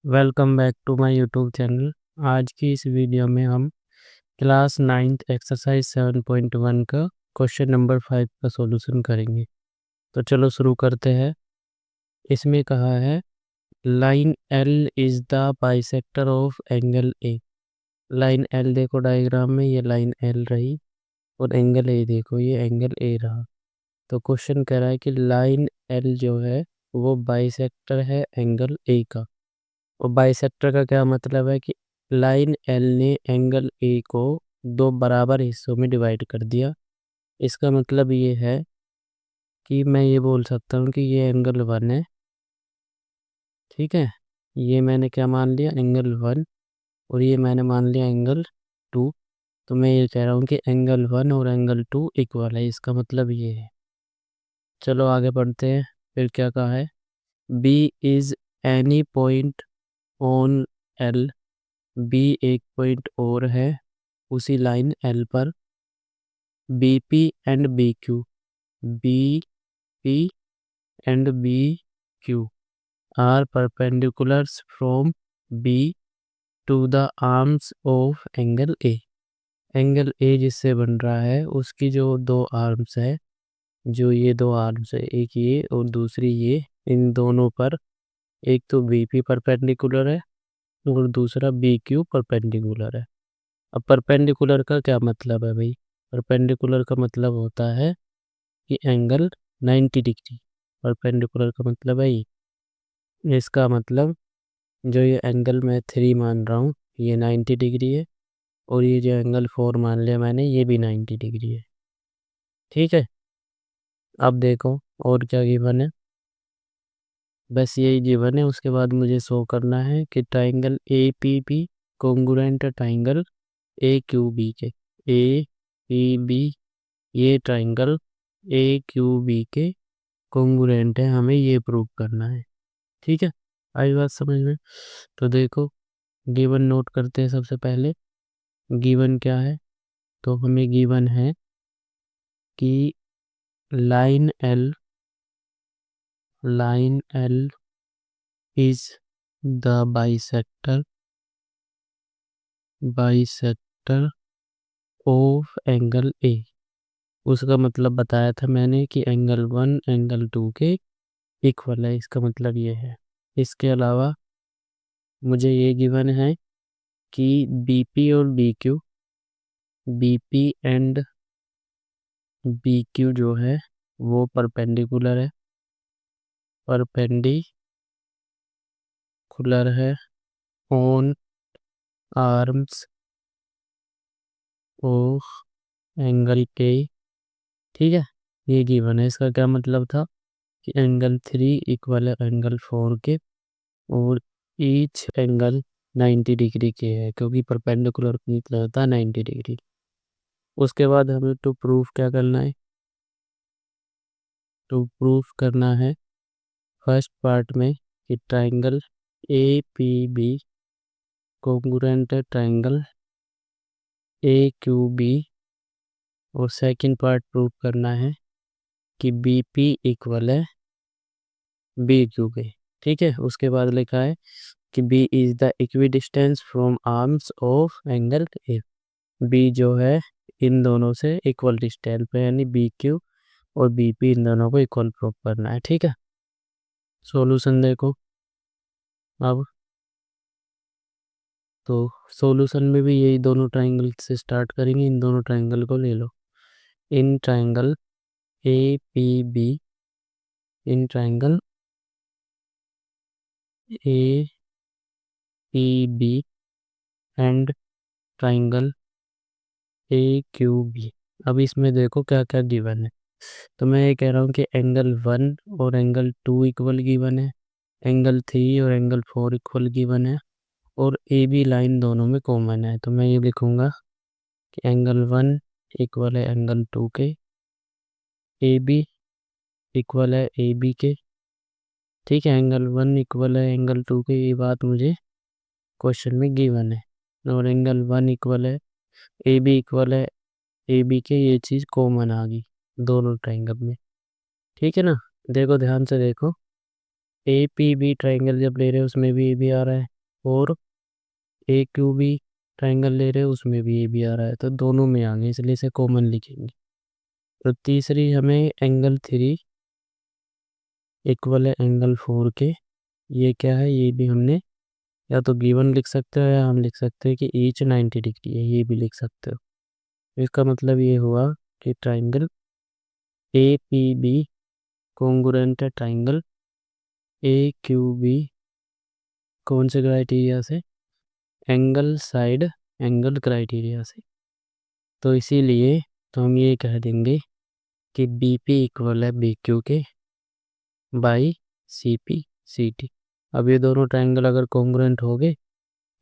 Welcome back to my YouTube channel. आज की इस वीडियो में हम क्लास 9th एक्सरसाइज 7.1 का क्वेश्चन नंबर 5 का सॉल्यूशन करेंगे। तो चलो शुरू करते हैं। इसमें कहा है line L is the bisector of angle A. Line L देखो डायग्राम में, ये लाइन एल रही और एंगल ए देखो, ये एंगल ए रहा। तो क्वेश्चन कह रहा है कि लाइन एल जो है वो बाइसेक्टर है एंगल ए का। और बाइसेक्टर का क्या मतलब है कि लाइन एल ने एंगल ए को दो बराबर हिस्सों में डिवाइड कर दिया। इसका मतलब ये है कि मैं ये बोल सकता हूँ कि ये एंगल 1 है, ठीक है। ये मैंने क्या मान लिया, एंगल 1, और ये मैंने मान लिया एंगल 2। तो मैं ये कह रहा हूँ कि एंगल 1 और एंगल 2 इक्वल है, इसका मतलब ये है। चलो आगे बढ़ते हैं। फिर क्या कहा है, B is any point on L. B एक पॉइंट और है उसी लाइन एल पर। B P and B Q, B P and B Q are perpendiculars from B to the arms of angle A. Angle A जिससे बन रहा है उसकी जो दो आर्म्स है, जो ये दो आर्म्स है, एक ये और दूसरी ये, इन दोनों पर एक तो बी पी परपेंडिकुलर है और दूसरा बी क्यू परपेंडिकुलर है। अब परपेंडिकुलर का क्या मतलब है भाई, परपेंडिकुलर का मतलब होता है कि एंगल 90 डिग्री। परपेंडिकुलर का मतलब है ये। इसका मतलब जो ये एंगल मैं 3 मान रहा हूँ ये 90 डिग्री है, और ये जो एंगल 4 मान लिया मैंने ये भी 90 डिग्री है, ठीक है। अब देखो और क्या गिवन है, बस यही गिवन है। उसके बाद मुझे शो करना है कि triangle A P B congruent है ट्राइंगल ए क्यू बी के। ए पी बी, ये ट्राइंगल ए क्यू बी के कॉन्ग्रुएंट है, हमें ये प्रूव करना है, ठीक है। आई बात समझ में। तो देखो गिवन नोट करते हैं। सबसे पहले गिवन क्या है, तो हमें गिवन है कि line L is the bisector of angle ए। उसका मतलब बताया था मैंने कि एंगल 1 एंगल 2 के इक्वल है, इसका मतलब ये है। इसके अलावा मुझे ये गिवन है कि बीपी और बीक्यू, बीपी एंड बीक्यू जो है वो परपेंडिकुलर है ऑन आर्म्स ऑफ एंगल के, ठीक है। ये गिवन है। इसका क्या मतलब था कि एंगल 3 इक्वल है एंगल 4 के, और ईच एंगल 90 डिग्री के है, क्योंकि परपेंडिकुलर निकला होता है 90 डिग्री। उसके बाद हमें टू प्रूफ क्या करना है, टू प्रूफ करना है फर्स्ट पार्ट में कि triangle A P B congruent है ट्राइंगल ए क्यू बी, और सेकंड पार्ट प्रूफ करना है कि बी पी इक्वल है बी क्यू के, ठीक है। उसके बाद लिखा है कि B is the equidistance from arms of angle A. B जो है इन दोनों से इक्वल डिस्टेंस पे, यानी बी क्यू और बी पी इन दोनों को इक्वल प्रूफ करना है, ठीक है। सॉल्यूशन देखो अब। तो सॉल्यूशन में भी यही दोनों ट्राइंगल से स्टार्ट करेंगे। इन दोनों ट्राइंगल को ले लो। In triangle A P B, in triangle A P B and triangle A Q B. अब इसमें देखो क्या क्या गिवन है। तो मैं ये कह रहा हूँ कि एंगल 1 और एंगल 2 इक्वल गिवन है, एंगल 3 और एंगल 4 इक्वल गिवन है, और ए बी लाइन दोनों में कॉमन है। तो मैं ये लिखूँगा कि एंगल 1 इक्वल है एंगल 2 के, ए बी इक्वल है ए बी के, ठीक है। एंगल 1 इक्वल है एंगल 2 के, ये बात मुझे क्वेश्चन में गिवन है। और एंगल 1 इक्वल है ए बी इक्वल है ए बी के, ये चीज़ कॉमन आ गई दोनों ट्राइंगल में, ठीक है ना। देखो ध्यान से देखो, ए पी बी ट्राइंगल जब ले रहे हैं उसमें भी ए बी आ रहा है, और ए क्यू बी ट्राइंगल ले रहे हैं, उसमें भी ए बी आ रहा है, तो दोनों में आ गए, इसलिए इसे कॉमन लिखेंगे। तो तीसरी हमें एंगल 3 इक्वल है एंगल 4 के, ये क्या है, ये भी हमने या तो गिवन लिख सकते हो, या हम लिख सकते हैं कि ईच 90 डिग्री है, ये भी लिख सकते हो। इसका मतलब ये हुआ कि triangle A P B congruent है ट्राइंगल ए क्यू बी, कौन से क्राइटेरिया से, एंगल साइड एंगल क्राइटेरिया से। तो इसीलिए तो हम ये कह देंगे कि बी पी इक्वल है बी क्यू के by C P C T. अब ये दोनों ट्राइंगल अगर कॉन्ग्रुएंट हो गए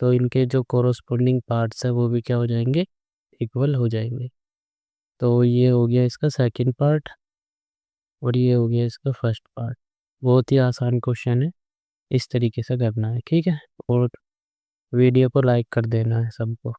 तो इनके जो कोरोस्पोंडिंग पार्ट्स है वो भी क्या हो जाएंगे, इक्वल हो जाएंगे। तो ये हो गया इसका सेकंड पार्ट और ये हो गया इसका फर्स्ट पार्ट। बहुत ही आसान क्वेश्चन है, इस तरीके से करना है, ठीक है। और वीडियो को लाइक कर देना है सबको।